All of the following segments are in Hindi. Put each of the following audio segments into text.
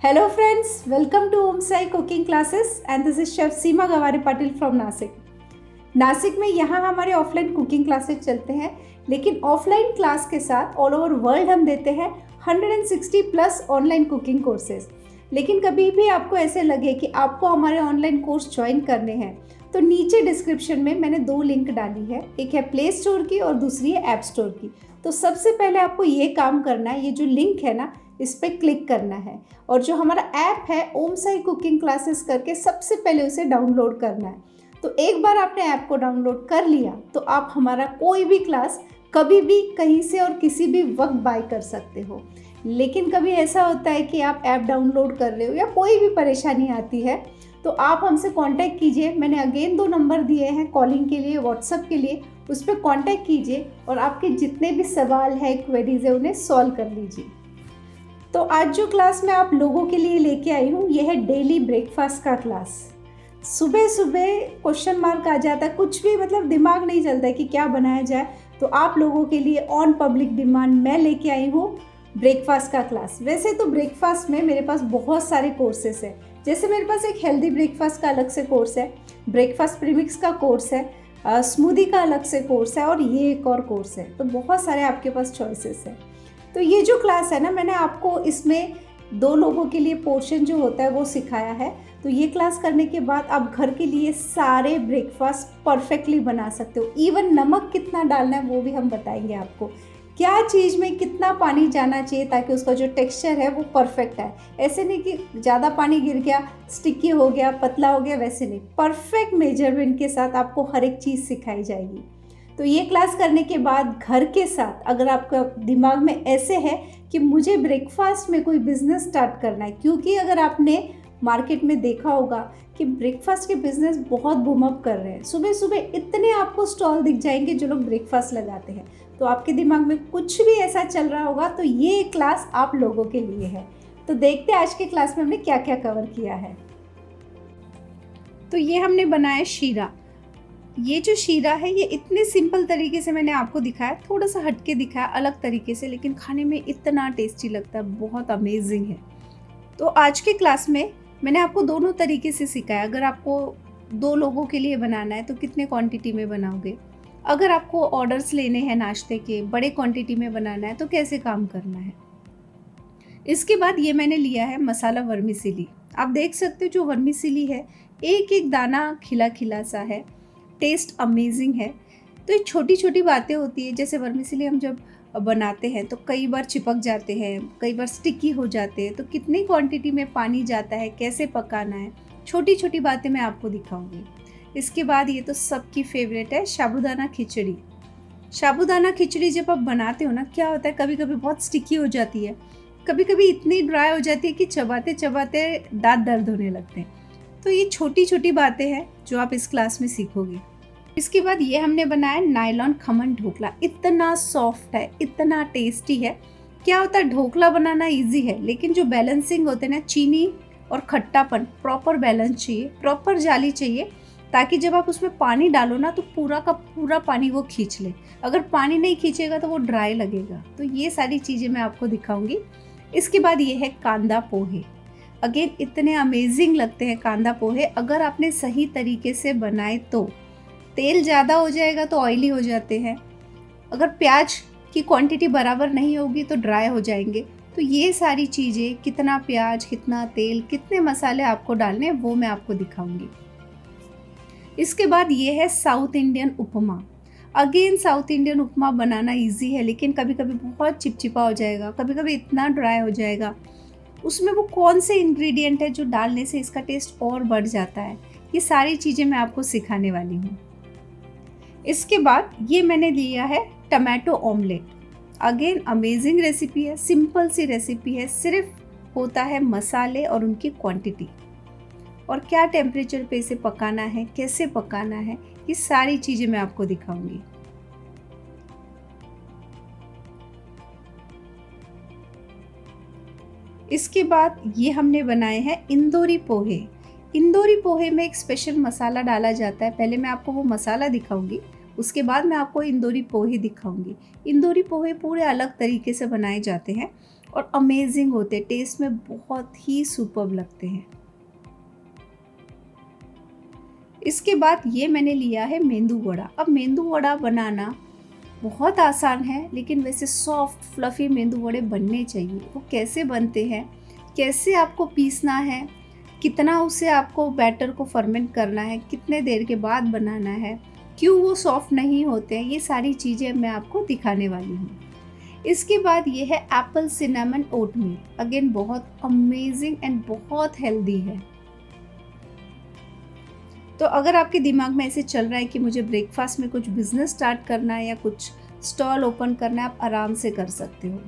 Hello friends, welcome to Om Sai Cooking Classes and this is Chef Seema Gaware Patil from Nashik. Nashik में यहाँ हमारे ऑफलाइन कुकिंग क्लासेस चलते हैं, लेकिन ऑफलाइन क्लास के साथ ऑल ओवर वर्ल्ड हम देते हैं 160 प्लस ऑनलाइन कुकिंग कोर्सेज। लेकिन कभी भी आपको ऐसे लगे कि आपको हमारे ऑनलाइन कोर्स ज्वाइन करने हैं तो नीचे डिस्क्रिप्शन में मैंने 2 लिंक डाली है, एक है प्ले स्टोर की और दूसरी है ऐप स्टोर की। तो सबसे पहले आपको ये काम करना है, ये जो लिंक है ना इस पर क्लिक करना है और जो हमारा ऐप है ओम साई कुकिंग क्लासेस करके सबसे पहले उसे डाउनलोड करना है। तो एक बार आपने ऐप को डाउनलोड कर लिया तो आप हमारा कोई भी क्लास कभी भी कहीं से और किसी भी वक्त बाय कर सकते हो। लेकिन कभी ऐसा होता है कि आप ऐप डाउनलोड कर रहे हो या कोई भी परेशानी आती है तो आप हमसे कांटेक्ट कीजिए। मैंने अगेन 2 नंबर दिए हैं कॉलिंग के लिए, व्हाट्सएप के लिए, उस पर कांटेक्ट कीजिए और आपके जितने भी सवाल है, क्वेरीज है, उन्हें सॉल्व कर लीजिए। तो आज जो क्लास मैं आप लोगों के लिए लेके आई हूँ यह है डेली ब्रेकफास्ट का क्लास। सुबह सुबह क्वेश्चन मार्क आ जाता है, कुछ भी मतलब दिमाग नहीं चलता है कि क्या बनाया जाए, तो आप लोगों के लिए ऑन पब्लिक डिमांड मैं लेके आई हूँ ब्रेकफास्ट का क्लास। वैसे तो ब्रेकफास्ट में मेरे पास बहुत सारे कोर्सेस हैं, जैसे मेरे पास एक हेल्दी ब्रेकफास्ट का अलग से कोर्स है, ब्रेकफास्ट प्रीमिक्स का कोर्स है, स्मूदी का अलग से कोर्स है और ये एक और कोर्स है। तो बहुत सारे आपके पास चॉइसेस हैं। तो ये जो क्लास है ना, मैंने आपको इसमें 2 लोगों के लिए पोर्शन जो होता है वो सिखाया है। तो ये क्लास करने के बाद आप घर के लिए सारे ब्रेकफास्ट परफेक्टली बना सकते हो। इवन नमक कितना डालना है वो भी हम बताएंगे आपको, क्या चीज़ में कितना पानी जाना चाहिए ताकि उसका जो टेक्सचर है वो परफेक्ट आए। ऐसे नहीं कि ज़्यादा पानी गिर गया, स्टिकी हो गया, पतला हो गया, वैसे नहीं। परफेक्ट मेजरमेंट के साथ आपको हर एक चीज़ सिखाई जाएगी। तो ये क्लास करने के बाद घर के साथ अगर आपका दिमाग में ऐसे है कि मुझे ब्रेकफास्ट में कोई बिज़नेस स्टार्ट करना है, क्योंकि अगर आपने मार्केट में देखा होगा कि ब्रेकफास्ट के बिज़नेस बहुत बूम अप कर रहे हैं। सुबह सुबह इतने आपको स्टॉल दिख जाएंगे जो लोग ब्रेकफास्ट लगाते हैं। तो आपके दिमाग में कुछ भी ऐसा चल रहा होगा तो ये क्लास आप लोगों के लिए है। तो देखते हैं आज के क्लास में हमने क्या क्या कवर किया है। तो ये हमने बनाया शीरा। ये जो शीरा है ये इतने सिंपल तरीके से मैंने आपको दिखाया, थोड़ा सा हटके दिखाया अलग तरीके से, लेकिन खाने में इतना टेस्टी लगता है, बहुत अमेजिंग है। तो आज के क्लास में मैंने आपको दोनों तरीके से सिखाया। अगर आपको 2 लोगों के लिए बनाना है तो कितने क्वांटिटी में बनाओगे, अगर आपको ऑर्डर्स लेने हैं नाश्ते के, बड़े क्वांटिटी में बनाना है तो कैसे काम करना है। इसके बाद ये मैंने लिया है मसाला वर्मिसेली। आप देख सकते हो जो वर्मिसेली है एक एक दाना खिला खिला सा है, टेस्ट अमेजिंग है। तो ये छोटी छोटी बातें होती है, जैसे वर्मिसेली हम जब बनाते हैं तो कई बार चिपक जाते हैं, कई बार स्टिकी हो जाते हैं, तो कितनी क्वांटिटी में पानी जाता है, कैसे पकाना है, छोटी छोटी बातें मैं आपको दिखाऊंगी। इसके बाद ये तो सबकी फेवरेट है साबूदाना खिचड़ी। साबूदाना खिचड़ी जब आप बनाते हो ना, क्या होता है कभी कभी बहुत स्टिकी हो जाती है, कभी कभी इतनी ड्राई हो जाती है कि चबाते चबाते दांत दर्द होने लगते हैं। तो ये छोटी छोटी बातें हैं जो आप इस क्लास में सीखोगे। इसके बाद ये हमने बनाया नायलॉन खमन ढोकला। इतना सॉफ्ट है, इतना टेस्टी है। क्या होता है, ढोकला बनाना इजी है, लेकिन जो बैलेंसिंग होते हैं ना, चीनी और खट्टापन, प्रॉपर बैलेंस चाहिए, प्रॉपर जाली चाहिए, ताकि जब आप उसमें पानी डालो ना तो पूरा का पूरा पानी वो खींच ले। अगर पानी नहीं खींचेगा तो वो ड्राई लगेगा। तो ये सारी चीज़ें मैं आपको दिखाऊंगी। इसके बाद ये है कांदा पोहे। अगेन इतने अमेजिंग लगते हैं कांदा पोहे, अगर आपने सही तरीके से बनाए तो। तेल ज़्यादा हो जाएगा तो ऑयली हो जाते हैं, अगर प्याज की क्वांटिटी बराबर नहीं होगी तो ड्राई हो जाएंगे। तो ये सारी चीज़ें, कितना प्याज, कितना तेल, कितने मसाले आपको डालने हैं वो मैं आपको दिखाऊंगी। इसके बाद ये है साउथ इंडियन उपमा। अगेन साउथ इंडियन उपमा बनाना इजी है, लेकिन कभी कभी बहुत चिपचिपा हो जाएगा, कभी कभी इतना ड्राई हो जाएगा। उसमें वो कौन से इंग्रेडिएंट है जो डालने से इसका टेस्ट और बढ़ जाता है, ये सारी चीज़ें मैं आपको सिखाने वाली हूँ। इसके बाद ये मैंने लिया है tomato omelette. Again amazing recipe है, सिंपल सी रेसिपी है, सिर्फ होता है मसाले और उनकी क्वांटिटी और क्या टेम्परेचर पे इसे पकाना है, कैसे पकाना है, ये सारी चीज़ें मैं आपको दिखाऊंगी। इसके बाद ये हमने बनाए हैं इंदौरी पोहे। इंदौरी पोहे में एक स्पेशल मसाला डाला जाता है, पहले मैं आपको वो मसाला दिखाऊंगी, उसके बाद मैं आपको इंदौरी पोहे दिखाऊंगी। इंदौरी पोहे पूरे अलग तरीके से बनाए जाते हैं और अमेजिंग होते हैं, टेस्ट में बहुत ही सुपर्ब लगते हैं। इसके बाद ये मैंने लिया है मेंदू वड़ा। अब मेंदू वड़ा बनाना बहुत आसान है, लेकिन वैसे सॉफ्ट फ्लफ़ी मेंदू वड़े बनने चाहिए। वो कैसे बनते हैं, कैसे आपको पीसना है, कितना उसे आपको बैटर को फर्मेंट करना है, कितने देर के बाद बनाना है, क्यों वो सॉफ्ट नहीं होते हैं, ये सारी चीज़ें मैं आपको दिखाने वाली हूँ। इसके बाद ये है एप्पल सिनेमन ओटमील। अगेन बहुत अमेजिंग एंड बहुत हेल्दी है। तो अगर आपके दिमाग में ऐसे चल रहा है कि मुझे ब्रेकफास्ट में कुछ बिजनेस स्टार्ट करना है या कुछ स्टॉल ओपन करना है, आप आराम से कर सकते हो।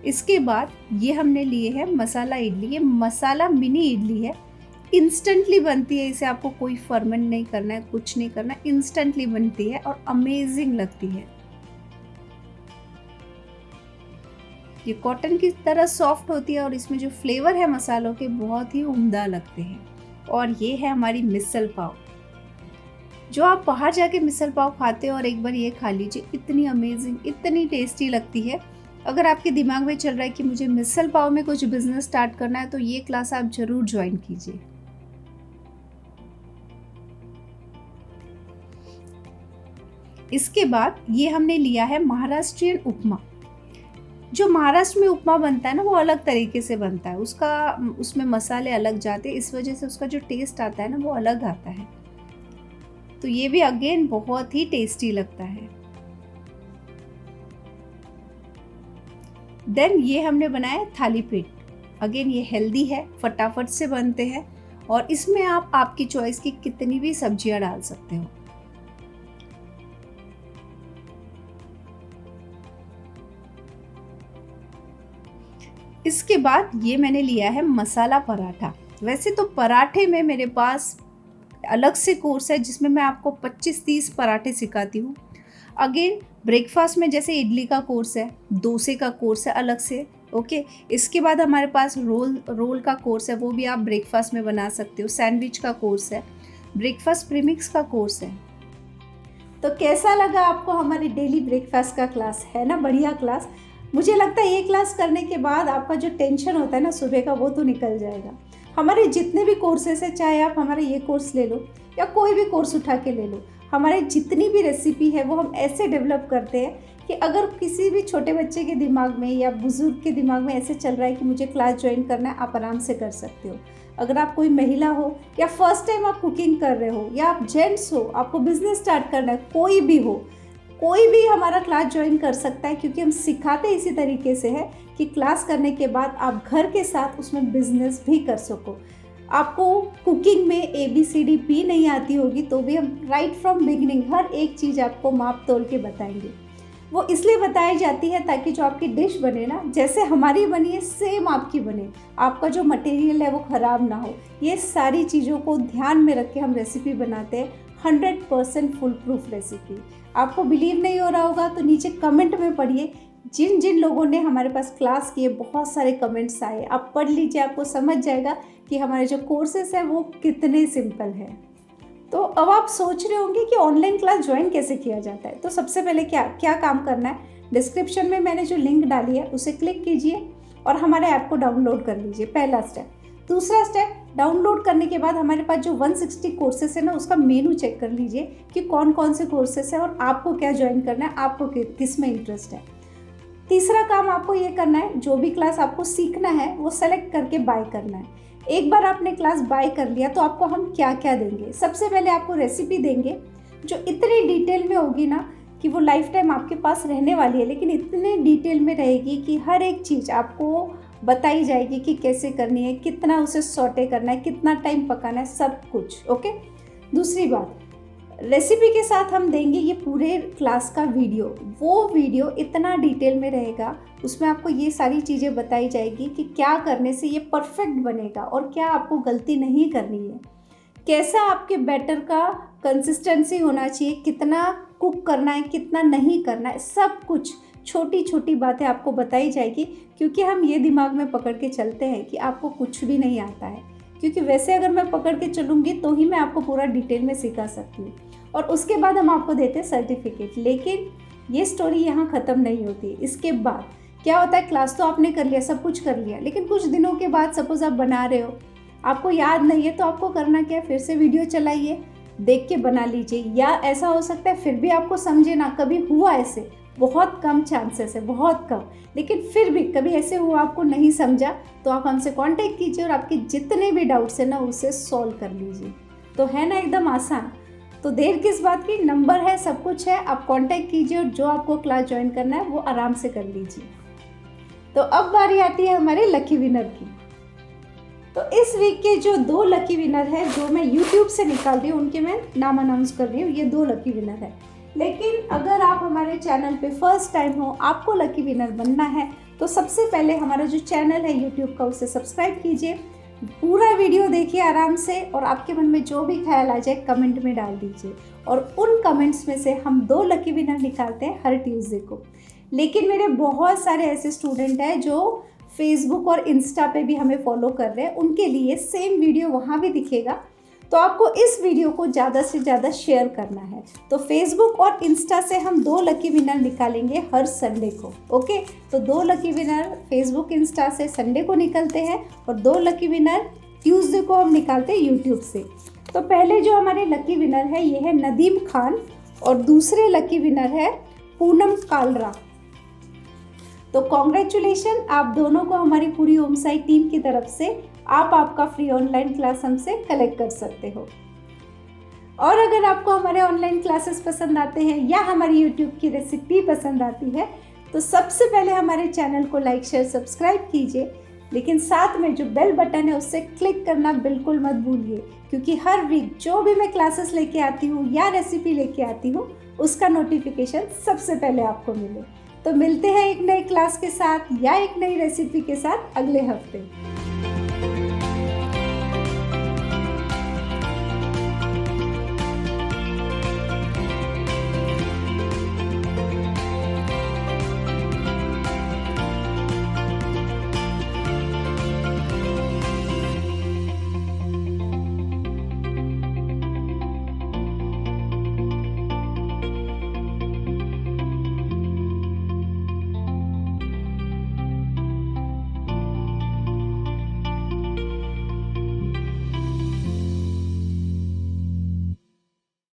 इसके बाद ये हमने लिए है मसाला इडली। ये मसाला मिनी इडली है, इंस्टेंटली बनती है। इसे आपको कोई फर्मेंट नहीं करना है, कुछ नहीं करना, इंस्टेंटली बनती है और अमेजिंग लगती है। ये कॉटन की तरह सॉफ्ट होती है और इसमें जो फ्लेवर है मसालों के बहुत ही उम्दा लगते हैं। और ये है हमारी मिसल पाव। जो आप बाहर जाके मिसल पाव खाते हो और एक बार ये खा लीजिए, इतनी अमेजिंग, इतनी टेस्टी लगती है। अगर आपके दिमाग में चल रहा है कि मुझे मिसल पाव में कुछ बिजनेस स्टार्ट करना है, तो ये क्लास आप जरूर ज्वाइन कीजिए। इसके बाद ये हमने लिया है महाराष्ट्रियन उपमा। जो महाराष्ट्र में उपमा बनता है ना, वो अलग तरीके से बनता है। उसमें मसाले अलग जाते हैं, इस वजह से उसका जो टेस्ट आता है ना, वो अलग आता है। तो ये भी अगेन बहुत ही टेस्टी लगता है। देन ये हमने बनाया थाली पीठ। अगेन ये हेल्दी है, फटाफट से बनते हैं और इसमें आप आपकी चॉइस की कितनी भी सब्जियां डाल सकते हो। इसके बाद ये मैंने लिया है मसाला पराठा। वैसे तो पराठे में मेरे पास अलग से कोर्स है जिसमें मैं आपको 25-30 पराठे सिखाती हूँ। अगेन ब्रेकफास्ट में जैसे इडली का कोर्स है, डोसे का कोर्स है अलग से, ओके। इसके बाद हमारे पास रोल का कोर्स है, वो भी आप ब्रेकफास्ट में बना सकते हो। सैंडविच का कोर्स है, ब्रेकफास्ट प्रीमिक्स का कोर्स है। तो कैसा लगा आपको हमारी डेली ब्रेकफास्ट का क्लास? है ना बढ़िया क्लास? मुझे लगता है ये क्लास करने के बाद आपका जो टेंशन होता है ना सुबह का, वो तो निकल जाएगा। हमारे जितने भी कोर्सेस है, चाहे आप हमारे ये कोर्स ले लो या कोई भी कोर्स उठा के ले लो, हमारे जितनी भी रेसिपी है वो हम ऐसे डेवलप करते हैं कि अगर किसी भी छोटे बच्चे के दिमाग में या बुजुर्ग के दिमाग में ऐसे चल रहा है कि मुझे क्लास ज्वाइन करना है, आप आराम से कर सकते हो। अगर आप कोई महिला हो या फर्स्ट टाइम आप कुकिंग कर रहे हो या आप जेंट्स हो, आपको बिजनेस स्टार्ट करना है, कोई भी हो, कोई भी हमारा क्लास ज्वाइन कर सकता है, क्योंकि हम सिखाते इसी तरीके से है कि क्लास करने के बाद आप घर के साथ उसमें बिजनेस भी कर सको। आपको कुकिंग में ABCD भी नहीं आती होगी तो भी हम राइट फ्रॉम बिगिनिंग हर एक चीज़ आपको माप तोल के बताएंगे। वो इसलिए बताई जाती है ताकि जो आपकी डिश बने ना, जैसे हमारी बनी है सेम आपकी बने, आपका जो मटेरियल है वो ख़राब ना हो। ये सारी चीज़ों को ध्यान में रख के हम रेसिपी बनाते हैं, 100% फुल प्रूफ रेसिपी। आपको बिलीव नहीं हो रहा होगा तो नीचे कमेंट में पढ़िए, जिन जिन लोगों ने हमारे पास क्लास किए बहुत सारे कमेंट्स आए, आप पढ़ लीजिए, आपको समझ जाएगा कि हमारे जो कोर्सेस है वो कितने सिंपल है। तो अब आप सोच रहे होंगे कि ऑनलाइन क्लास ज्वाइन कैसे किया जाता है। तो सबसे पहले क्या काम करना है, डिस्क्रिप्शन में मैंने जो लिंक डाली है उसे क्लिक कीजिए और हमारे ऐप को डाउनलोड कर लीजिए, पहला स्टेप। दूसरा स्टेप, डाउनलोड करने के बाद हमारे पास जो 160 कोर्सेस है ना, उसका मेनू चेक कर लीजिए कि कौन कौन से कोर्सेस है और आपको क्या ज्वाइन करना है, आपको किस में इंटरेस्ट है। तीसरा काम आपको ये करना है, जो भी क्लास आपको सीखना है वो सेलेक्ट करके बाय करना है। एक बार आपने क्लास बाय कर लिया तो आपको हम क्या क्या देंगे। सबसे पहले आपको रेसिपी देंगे जो इतनी डिटेल में होगी ना कि वो लाइफ टाइम आपके पास रहने वाली है, लेकिन इतने डिटेल में रहेगी कि हर एक चीज़ आपको बताई जाएगी कि कैसे करनी है, कितना उसे सॉटे करना है, कितना टाइम पकाना है, सब कुछ, ओके। दूसरी बात, रेसिपी के साथ हम देंगे ये पूरे क्लास का वीडियो। वो वीडियो इतना डिटेल में रहेगा, उसमें आपको ये सारी चीज़ें बताई जाएगी कि क्या करने से ये परफेक्ट बनेगा और क्या आपको गलती नहीं करनी है, कैसा आपके बैटर का कंसिस्टेंसी होना चाहिए, कितना कुक करना है, कितना नहीं करना है, सब कुछ छोटी छोटी बातें आपको बताई जाएगी। क्योंकि हम ये दिमाग में पकड़ के चलते हैं कि आपको कुछ भी नहीं आता है, क्योंकि वैसे अगर मैं पकड़ के चलूँगी तो ही मैं आपको पूरा डिटेल में सिखा सकती हूँ और उसके बाद हम आपको देते हैं सर्टिफिकेट। लेकिन ये स्टोरी यहाँ ख़त्म नहीं होती। इसके बाद क्या होता है, क्लास तो आपने कर लिया, सब कुछ कर लिया, लेकिन कुछ दिनों के बाद सपोज आप बना रहे हो, आपको याद नहीं है, तो आपको करना क्या है, फिर से वीडियो चलाइए, देख के बना लीजिए। या ऐसा हो सकता है फिर भी आपको समझे ना, कभी हुआ ऐसे, बहुत कम चांसेस है, बहुत कम, लेकिन फिर भी कभी ऐसे हुआ आपको नहीं समझा, तो आप हमसे कांटेक्ट कीजिए और आपके जितने भी डाउट्स हैं ना उसे सॉल्व कर लीजिए। तो है ना एकदम आसान। तो देर किस बात की, नंबर है, सब कुछ है, आप कांटेक्ट कीजिए और जो आपको क्लास ज्वाइन करना है वो आराम से कर लीजिए। तो अब बारी आती है हमारे लकी विनर की। तो इस वीक के जो 2 लकी विनर है जो मैं YouTube से निकाल रही हूँ, उनके मैं नाम अनाउंस कर रही हूँ। ये 2 लकी विनर है, लेकिन अगर आप हमारे चैनल पे फर्स्ट टाइम हो, आपको लकी विनर बनना है, तो सबसे पहले हमारा जो चैनल है YouTube का उसे सब्सक्राइब कीजिए, पूरा वीडियो देखिए आराम से, और आपके मन में जो भी ख्याल आ जाए कमेंट में डाल दीजिए, और उन कमेंट्स में से हम 2 लकी विनर निकालते हैं हर ट्यूसडे को। लेकिन मेरे बहुत सारे ऐसे स्टूडेंट हैं जो फेसबुक और इंस्टा पे भी हमें फॉलो कर रहे हैं, उनके लिए सेम वीडियो वहाँ भी दिखेगा, तो आपको इस वीडियो को ज़्यादा से ज़्यादा शेयर करना है। तो फेसबुक और इंस्टा से हम 2 लकी विनर निकालेंगे हर संडे को। ओके, तो 2 लकी विनर फेसबुक इंस्टा से संडे को निकलते हैं, और 2 लकी विनर ट्यूसडे को हम निकालते हैं यूट्यूब से। तो पहले जो हमारे लकी विनर है ये है नदीम खान, और दूसरे लकी विनर है पूनम कालरा। तो कॉन्ग्रेचुलेशन, आप दोनों को हमारी पूरी ओमसाई टीम की तरफ से आप आपका फ्री ऑनलाइन क्लास हमसे कलेक्ट कर सकते हो। और अगर आपको हमारे ऑनलाइन क्लासेस पसंद आते हैं या हमारी यूट्यूब की रेसिपी पसंद आती है, तो सबसे पहले हमारे चैनल को लाइक शेयर सब्सक्राइब कीजिए, लेकिन साथ में जो बेल बटन है उससे क्लिक करना बिल्कुल मत भूलिए, क्योंकि हर वीक जो भी मैं क्लासेस लेके आती हूँ या रेसिपी लेके आती हूँ उसका नोटिफिकेशन सबसे पहले आपको मिले। तो मिलते हैं एक नई क्लास के साथ या एक नई रेसिपी के साथ अगले हफ्ते।